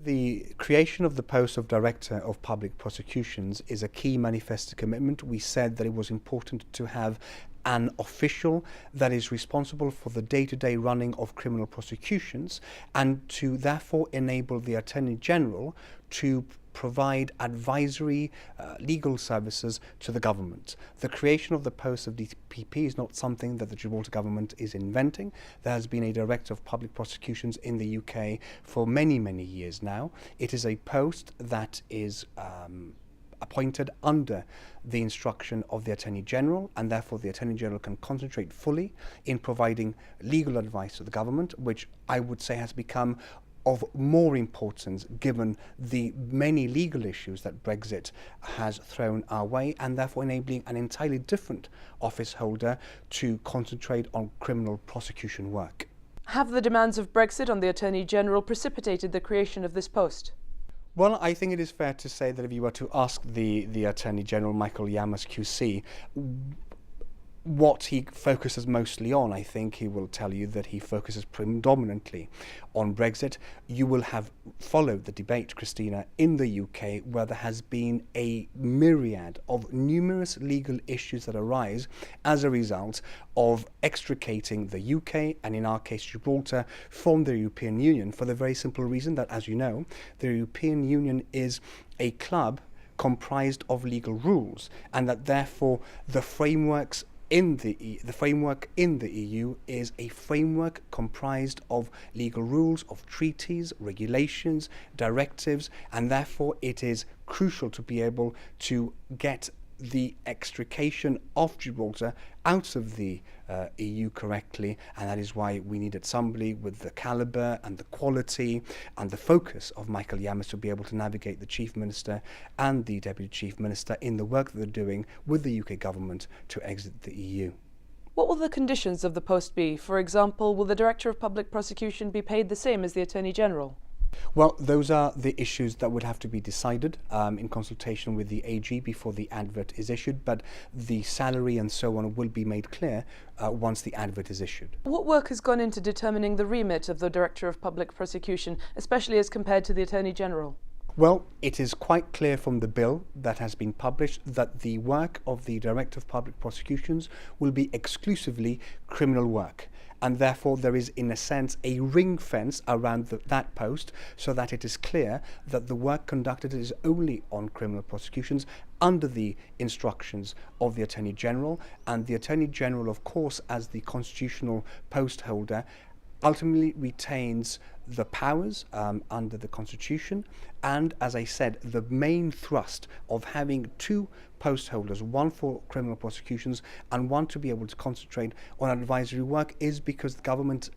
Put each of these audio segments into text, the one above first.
The creation of the post of Director of Public Prosecutions is a key manifesto commitment. We said that it was important to have an official that is responsible for the day-to-day running of criminal prosecutions and to therefore enable the Attorney General to provide advisory legal services to the government. The creation of the post of DPP is not something that the Gibraltar government is inventing. There has been a Director of Public Prosecutions in the UK for many, many years now. It is a post that is appointed under the instruction of the Attorney General, and therefore the Attorney General can concentrate fully in providing legal advice to the government, which I would say has become of more importance given the many legal issues that Brexit has thrown our way, and therefore enabling an entirely different office holder to concentrate on criminal prosecution work. Have the demands of Brexit on the Attorney General precipitated the creation of this post? Well, I think it is fair to say that if you were to ask the Attorney General, Michael Llamas QC, what he focuses mostly on, I think he will tell you that he focuses predominantly on Brexit. You will have followed the debate, Christina, in the UK, where there has been a myriad of numerous legal issues that arise as a result of extricating the UK, and in our case Gibraltar, from the European Union, for the very simple reason that, as you know, the European Union is a club comprised of legal rules, and that therefore the framework in the EU is a framework comprised of legal rules, of treaties, regulations, directives, and therefore it is crucial to be able to get the extrication of Gibraltar out of the EU correctly, and that is why we needed somebody with the calibre and the quality and the focus of Michael Llamas to be able to navigate the Chief Minister and the Deputy Chief Minister in the work that they're doing with the UK government to exit the EU. What will the conditions of the post be? For example, will the Director of Public Prosecution be paid the same as the Attorney General? Well, those are the issues that would have to be decided in consultation with the AG before the advert is issued, but the salary and so on will be made clear once the advert is issued. What work has gone into determining the remit of the Director of Public Prosecution, especially as compared to the Attorney General? Well, it is quite clear from the bill that has been published that the work of the Director of Public Prosecutions will be exclusively criminal work. And therefore there is, in a sense, a ring fence around that post, so that it is clear that the work conducted is only on criminal prosecutions under the instructions of the Attorney General. And the Attorney General, of course, as the constitutional post holder, ultimately retains the powers under the Constitution, and, as I said, the main thrust of having two post holders, one for criminal prosecutions and one to be able to concentrate on advisory work, is because the government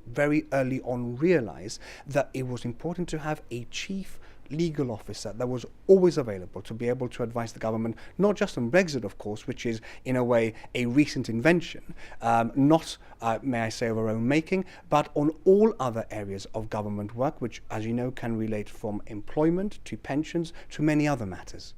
very early on realised that it was important to have a chief legal officer that was always available to be able to advise the government, not just on Brexit, of course, which is in a way a recent invention, not, may I say, of our own making, but on all other areas of government work, which, as you know, can relate from employment to pensions to many other matters.